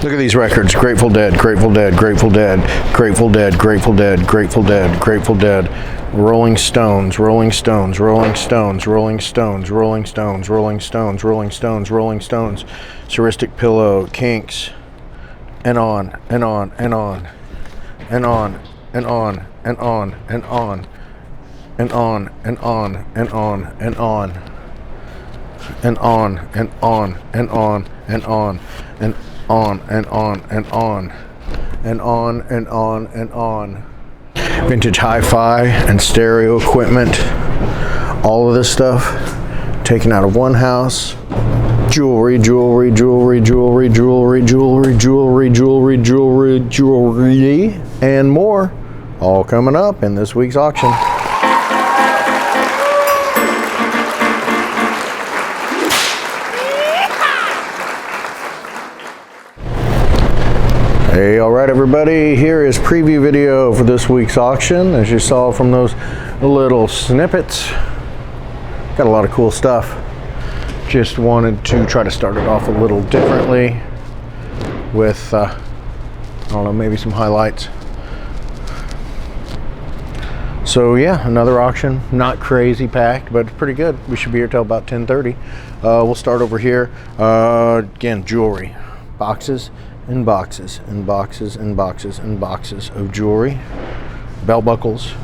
Look at these records. Grateful Dead, Grateful Dead, Grateful Dead, Grateful Dead, Grateful Dead, Grateful Dead, Grateful Dead, Rolling Stones, Rolling Stones, Rolling Stones, Rolling Stones, Rolling Stones, Rolling Stones, Rolling Stones, Rolling Stones, Surristic Pillow, Kinks, and on, and on, and on, and on, and on, and on, and on, and on, and on, and on, and on, and on, and on, and on, and on, and on and on and on and on and on and on. Vintage hi-fi and stereo equipment, all of this stuff taken out of one house. Jewelry, jewelry, jewelry, jewelry, jewelry, jewelry, jewelry, jewelry, jewelry, jewelry, and more, all coming up in this week's auction. Hey, all right, everybody, here is preview video for this week's auction. As you saw from those little snippets, got a lot of cool stuff. Just wanted to try to start it off a little differently with, I don't know, maybe some highlights. So yeah, another auction, not crazy packed, but pretty good. We should be here till about 10:30. We'll start over here. Again, jewelry, boxes and boxes and boxes and boxes and boxes of jewelry, belt buckles,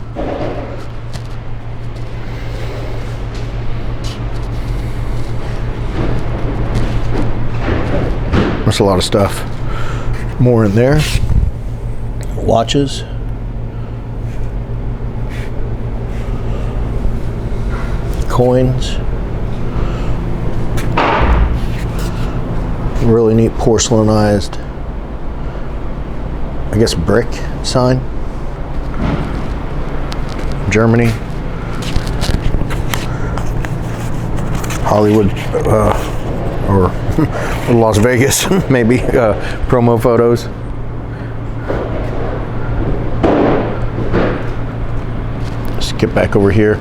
that's a lot of stuff. More in there. Watches, coins, really neat porcelainized, I guess, brick sign. Germany. Hollywood, or Las Vegas, maybe, promo photos. Let's get back over here.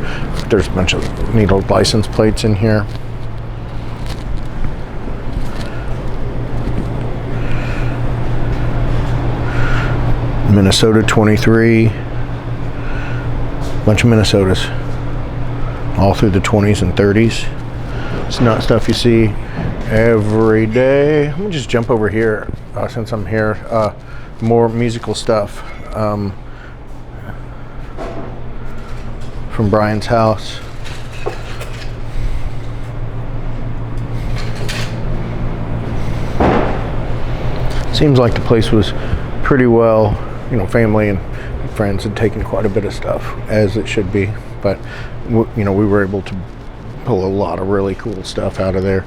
There's a bunch of neat old license plates in here. Minnesota 23, bunch of Minnesotas, all through the 20s and 30s. It's not stuff you see every day. Let me just jump over here since I'm here. More musical stuff from Brian's house. Seems like the place was pretty well, you know, family and friends had taken quite a bit of stuff, as it should be, but you know, we were able to pull a lot of really cool stuff out of there.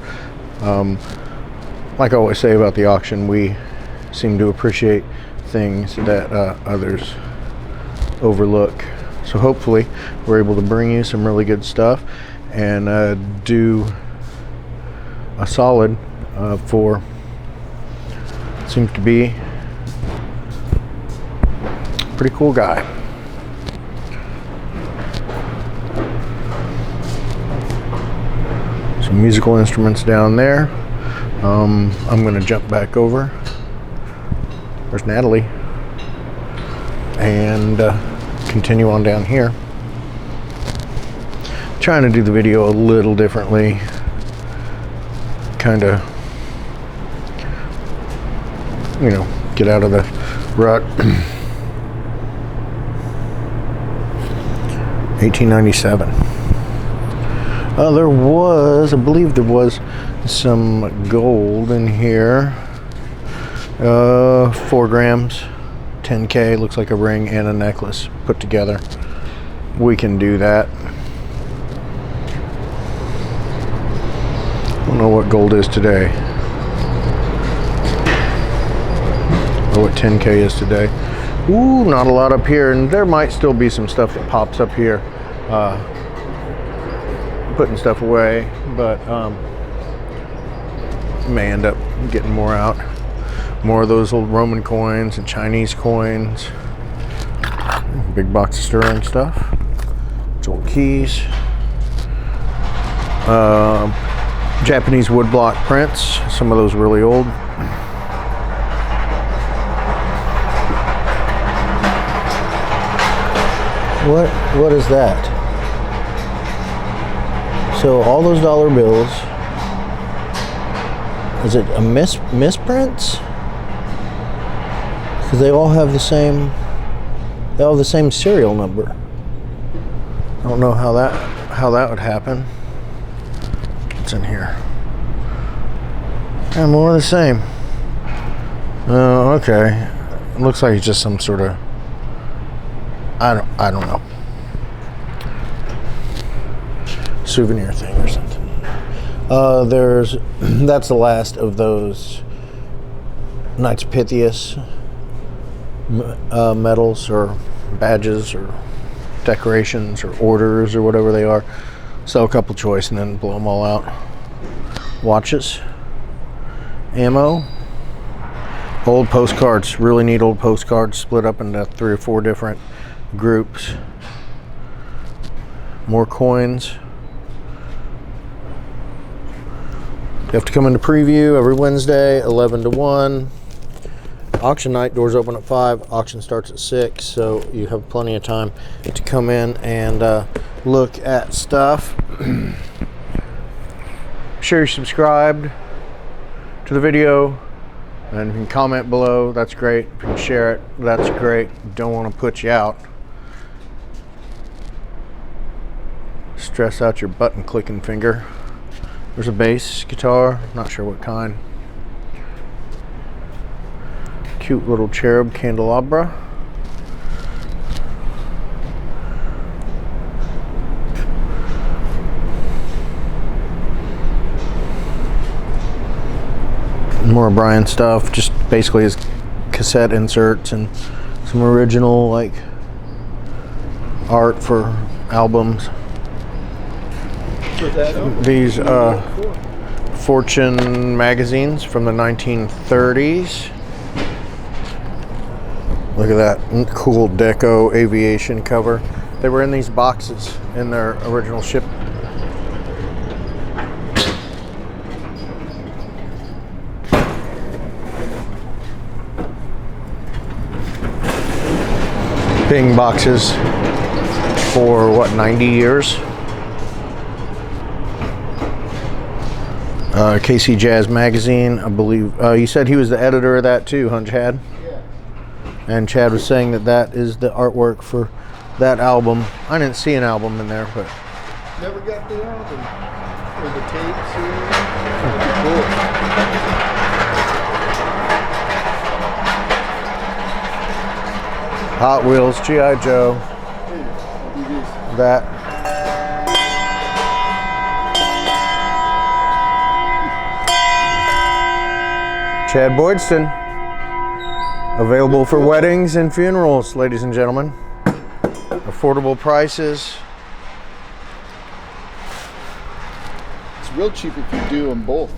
Like I always say about the auction, we seem to appreciate things that others overlook. So hopefully we're able to bring you some really good stuff and do a solid for, seems to be pretty cool guy. Some musical instruments down there. I'm going to jump back over. There's Natalie. And continue on down here. Trying to do the video a little differently. Kind of, you know, get out of the rut. 1897. There was, I believe there was some gold in here. 4 grams, 10K, looks like a ring and a necklace put together. We can do that. I don't know what gold is today. Or what 10K is today. Ooh, not a lot up here, and there might still be some stuff that pops up here, putting stuff away, but may end up getting more out. More of those old Roman coins and Chinese coins. Big box of sterling stuff. Old keys. Japanese woodblock prints, some of those really old. What is that? So all those dollar bills. Is it a misprints? Because they all have the same. They all have the same serial number. I don't know how that would happen. What's in here? Yeah, more of the same. Oh, okay. It looks like it's just some sort of. I don't know. Souvenir thing or something. That's the last of those Knights of Pythias medals or badges or decorations or orders or whatever they are. Sell a couple choice and then blow them all out. Watches. Ammo. Old postcards. Really neat old postcards split up into 3 or 4 different groups. More coins. You have to come into preview every Wednesday, 11 to 1. Auction night, doors open at 5. Auction starts at 6, so you have plenty of time to come in and look at stuff. Sure you're subscribed to the video, and you can comment below. That's great. If you can share it, that's great. Don't want to put you out. Stress out your button clicking finger. There's a bass guitar, not sure what kind. Cute little cherub candelabra. More Brian stuff, just basically his cassette inserts and some original like art for albums. These Fortune magazines from the 1930s. Look at that cool deco aviation cover. They were in these boxes in their original ship. Bing boxes for what, 90 years? KC Jazz Magazine, I believe. You said he was the editor of that too, huh, Chad? Yeah. And Chad was saying that that is the artwork for that album. I didn't see an album in there, but never got the album or the tapes. Cool. Hot Wheels, G.I. Joe. That. Chad Boydston, available for weddings and funerals, ladies and gentlemen. Affordable prices. It's real cheap if you do them both,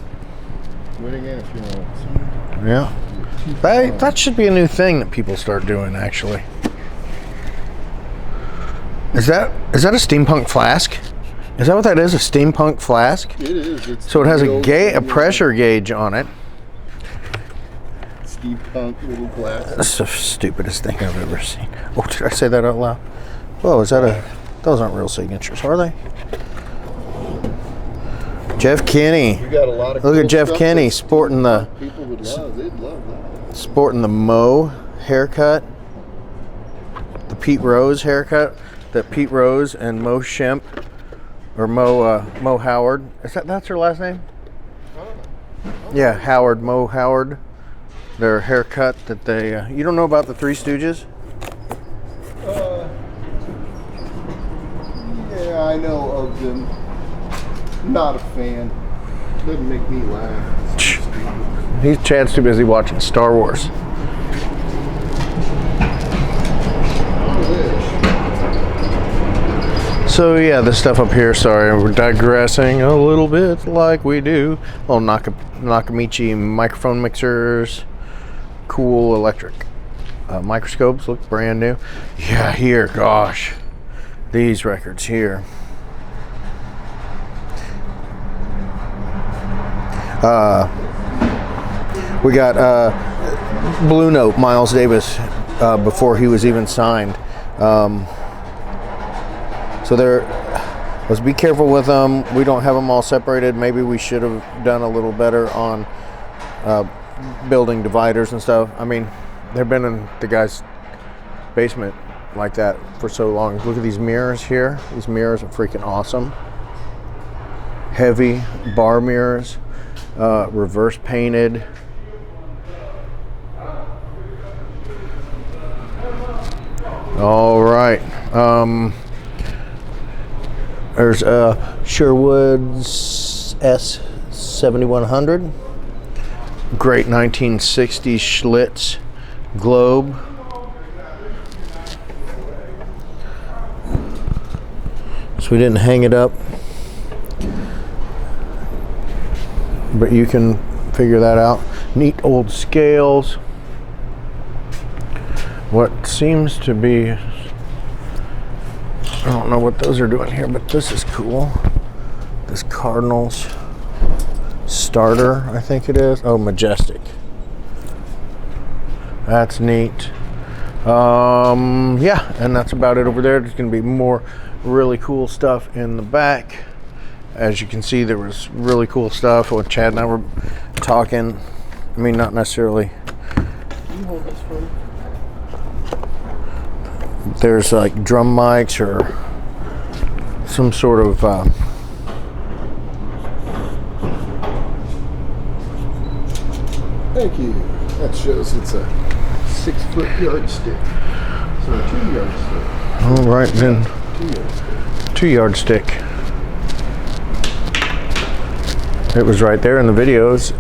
wedding and funeral. Yeah, that should be a new thing that people start doing. Actually, is that a steampunk flask? Is that what that is? A steampunk flask? It is. It's so it has a pressure gauge on it. Steampunk little glass. That's the stupidest thing I've ever seen. Oh, did I say that out loud? Whoa, is that those aren't real signatures, are they? Jeff Kinney. We got a lot of Look at Jeff Kinney sporting the people would love. They'd love that. Sporting the Mo haircut. The Pete Rose haircut that Pete Rose and Mo Shemp or Mo Howard. That's her last name? Yeah, Howard, Mo Howard. Their haircut that they, you don't know about the Three Stooges? Yeah, I know of them. Not a fan. Doesn't make me laugh. Chad's too busy watching Star Wars. So yeah, this stuff up here, sorry, we're digressing a little bit like we do. Oh, Nakamichi microphone mixers. Cool electric microscopes, look brand new. Yeah, here, gosh, these records here. We got Blue Note, Miles Davis, before he was even signed. So they're, let's be careful with them. We don't have them all separated. Maybe we should have done a little better on building dividers and stuff. I mean, they've been in the guy's basement like that for so long. Look at these mirrors here. These mirrors are freaking awesome. Heavy bar mirrors, reverse painted. All right. There's Sherwood's S7100. Great 1960s Schlitz globe. So we didn't hang it up, but you can figure that out. Neat old scales. What seems to be, I don't know what those are doing here, but this is cool. This Cardinals starter, I think it is. Oh, Majestic. That's neat. Yeah, and that's about it over there. There's going to be more really cool stuff in the back. As you can see, there was really cool stuff. What Chad and I were talking. I mean, not necessarily. You hold this for me. There's like drum mics or some sort of Thank you. That shows it's a 6-foot yardstick. So a 2 yardstick. all right then, 2 yardstick. 2 yardstick. It was right there in the videos.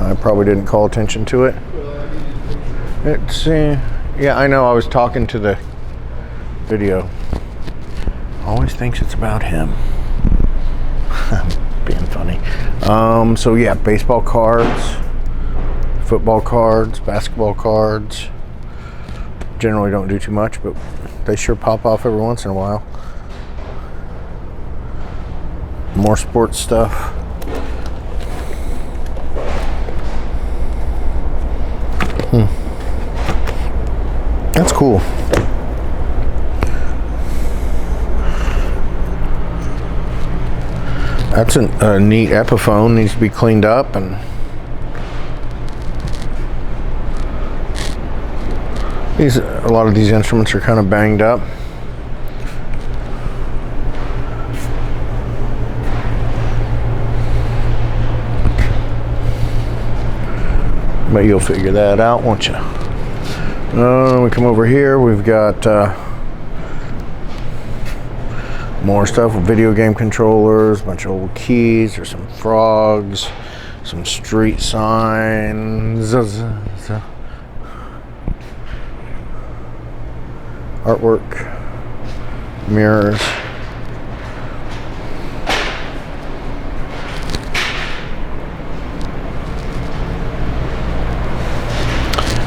I probably didn't call attention to it. It's yeah, I know. I was talking to the video. Always thinks it's about him. Being funny. So yeah, baseball cards, football cards, basketball cards. Generally don't do too much, but they sure pop off every once in a while. More sports stuff. That's cool. That's a neat Epiphone. Needs to be cleaned up, and a lot of these instruments are kind of banged up. But you'll figure that out, won't you? We come over here. We've got more stuff with video game controllers, a bunch of old keys. There's some frogs, some street signs, artwork, mirrors.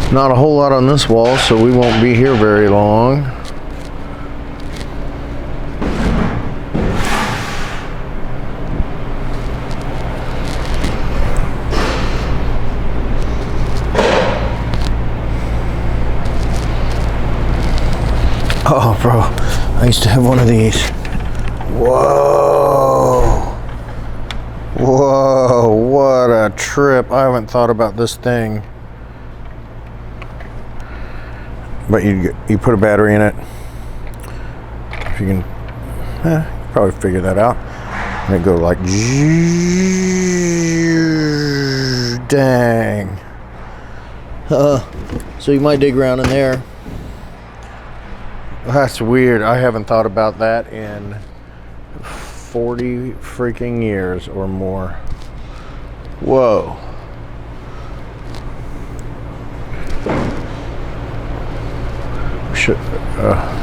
Not a whole lot on this wall, so we won't be here very long. Oh, bro, I used to have one of these. Whoa. Whoa, what a trip. I haven't thought about this thing. But you put a battery in it. If you can, probably figure that out. And it go like, dang. So you might dig around in there. That's weird. I haven't thought about that in 40 freaking years or more. Whoa.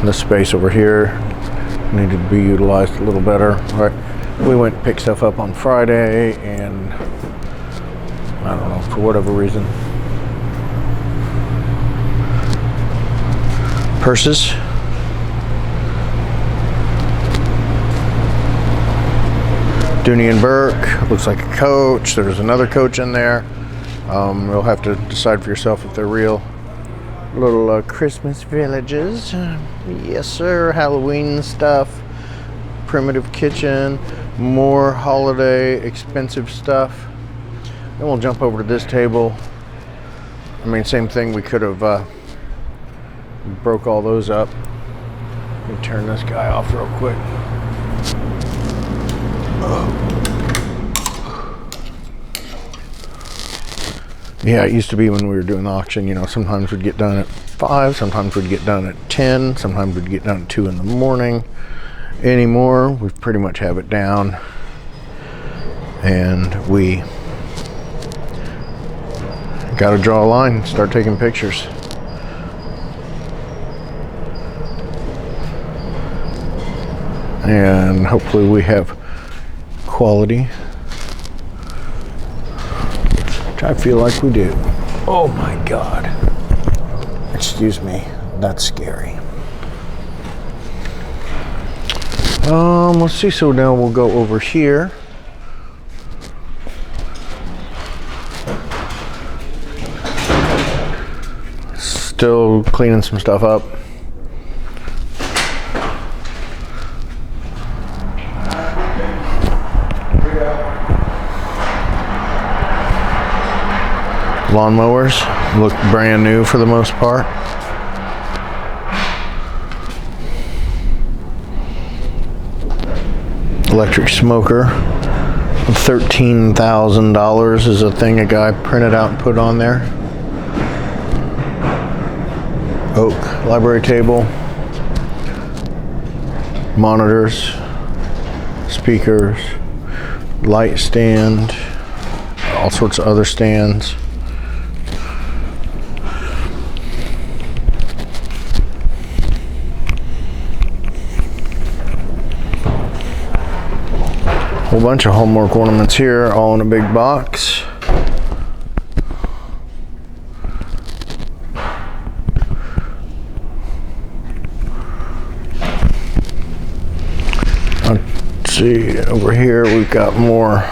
This space over here needed to be utilized a little better. All right, we went and picked stuff up on Friday, and I don't know, for whatever reason. Purses. Dooney and Burke, looks like a coach. There's another coach in there. You'll have to decide for yourself if they're real. Little Christmas villages. Yes, sir. Halloween stuff. primitive kitchen, more holiday expensive stuff. Then we'll jump over to this table. I mean, same thing, we could have broke all those up. Let me turn this guy off real quick. Yeah, it used to be when we were doing the auction, you know, sometimes we'd get done at 5, sometimes we'd get done at 10, sometimes we'd get done at 2 in the morning. Anymore, we pretty much have it down, and we gotta draw a line, start taking pictures. And hopefully we have quality, which I feel like we do. Oh my God. Excuse me, that's scary. Let's see, so now we'll go over here. Still cleaning some stuff up. Lawnmowers look brand new for the most part. Electric smoker, $13,000 is a thing a guy printed out and put on there. Oak library table, monitors, speakers, light stand, all sorts of other stands. Whole bunch of homework ornaments here, all in a big box. Let's see, over here we've got more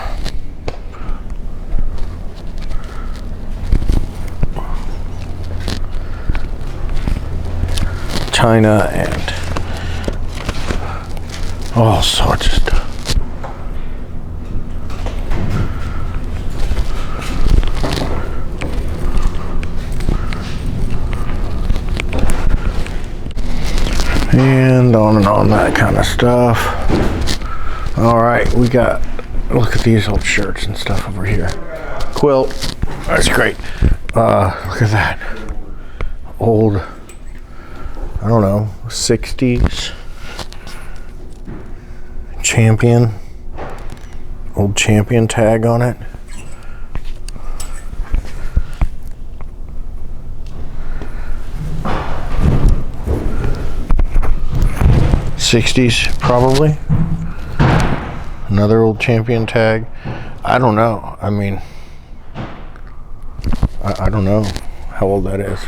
china and all sorts of stuff. And on that kind of stuff. All right, we got, look at these old shirts and stuff over here. Quilt, that's great. Look at that. Old, I don't know, 60s. Champion. Old Champion tag on it. '60s probably. Another old Champion tag. I don't know. I mean, I don't know how old that is.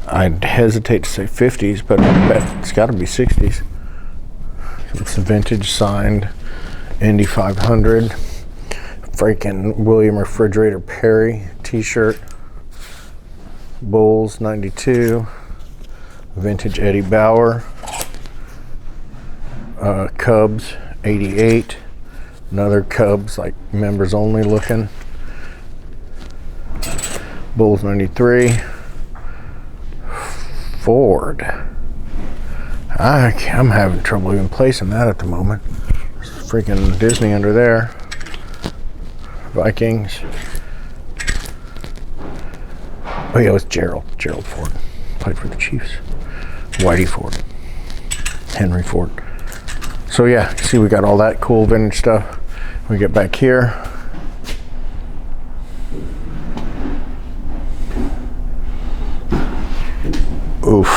I'd hesitate to say 50s, but I bet it's got to be 60s. It's a vintage signed Indy 500. Freaking William Refrigerator Perry t-shirt. Bulls 92. Vintage Eddie Bauer. Cubs 88. Another Cubs, like members only looking. Bulls 93. Ford. I'm having trouble even placing that at the moment. There's freaking Disney under there. Vikings. Oh yeah, it was Gerald Ford. Played for the Chiefs. Whitey Ford. Henry Ford. So yeah, see, we got all that cool vintage stuff. We get back here. Oof.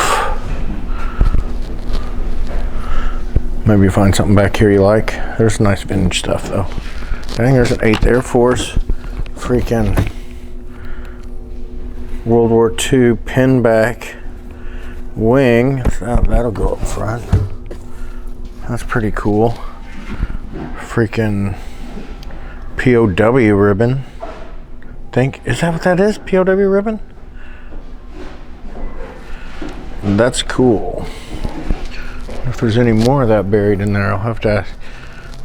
Maybe you find something back here you like. There's nice vintage stuff though. I think there's an 8th Air Force. Freaking World War II pinback wing. That'll go up front. That's pretty cool. Freaking POW ribbon. Is that what that is? POW ribbon? That's cool. If there's any more of that buried in there, I'll have to ask.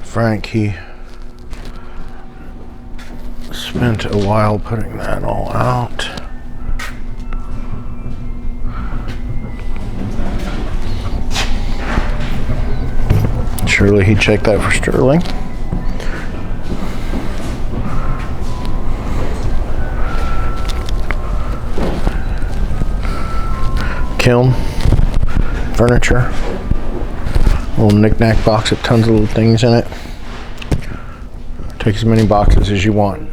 Frank, he spent a while putting that all out. Surely he checked that for Sterling. Kiln, furniture, little knick-knack box with tons of little things in it. Take as many boxes as you want.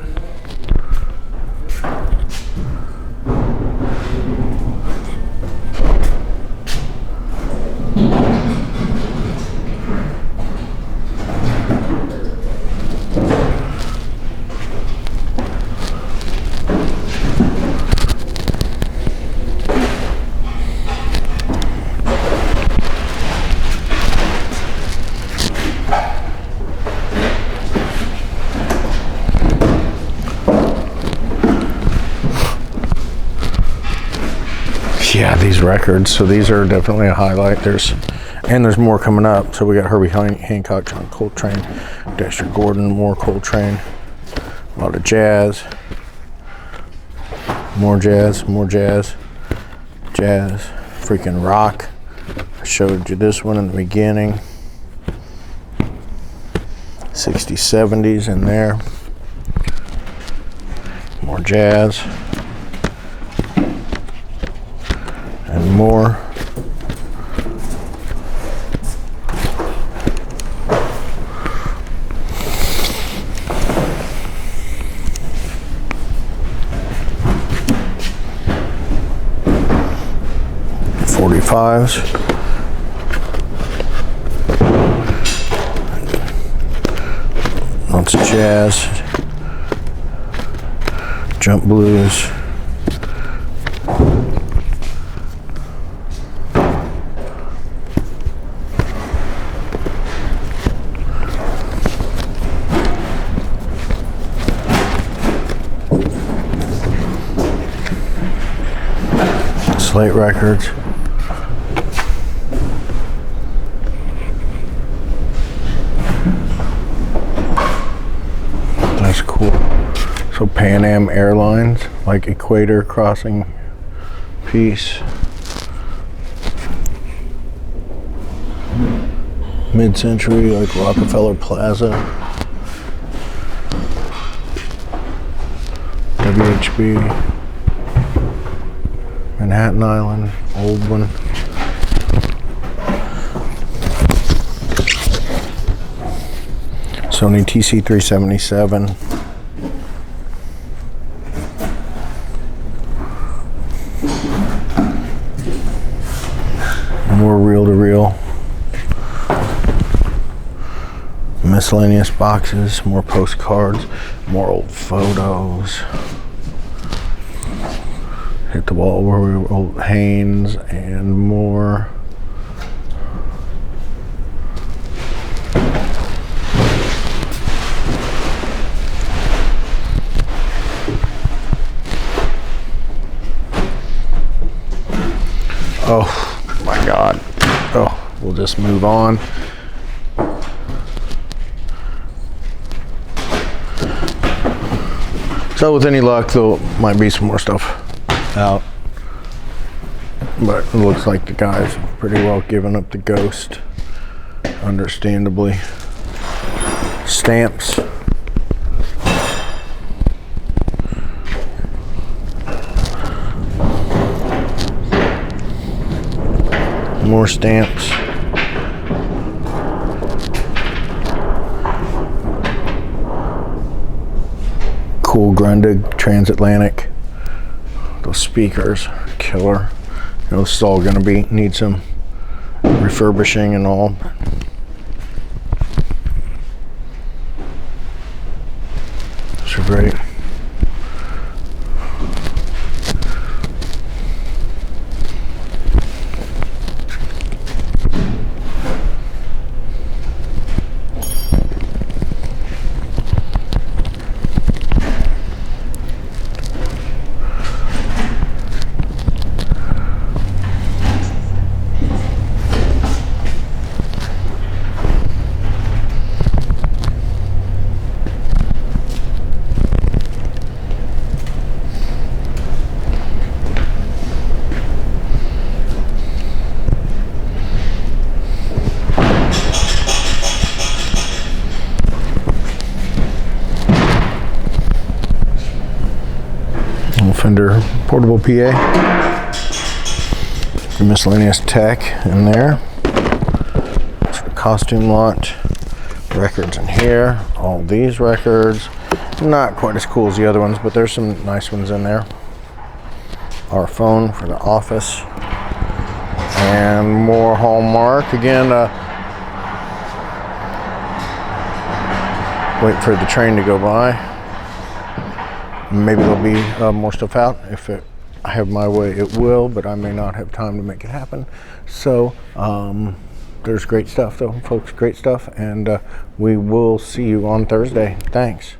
Yeah, these records. So these are definitely a highlight. There's more coming up. So we got Herbie Hancock, John Coltrane, Dexter Gordon, more Coltrane, a lot of jazz, more jazz, freaking rock. I showed you this one in the beginning. 60s, 70s in there. More jazz. And more. .45s. Lots of jazz. Jump blues. Slate records. That's cool. So Pan Am Airlines, like Equator Crossing piece. Mid-century, like Rockefeller Plaza. WHB. Manhattan Island, old one. Sony TC377. More reel-to-reel. Miscellaneous boxes, more postcards, more old photos. Hit the wall where we were, old Haynes and more. Oh my God. Oh, we'll just move on. So with any luck, there might be some more stuff out. But it looks like the guy's pretty well given up the ghost, understandably. Stamps. More stamps. Cool Grundig transatlantic. Those speakers, killer. You know, this is all gonna need some refurbishing and all. Those are great. under portable PA. Miscellaneous tech in there. Costume lot. Records in here. All these records. Not quite as cool as the other ones, but there's some nice ones in there. Our phone for the office. And more Hallmark. Again, wait for the train to go by. Maybe there'll be more stuff out. If I have my way, it will, but I may not have time to make it happen. So there's great stuff though, folks, great stuff. And we will see you on Thursday. Thanks.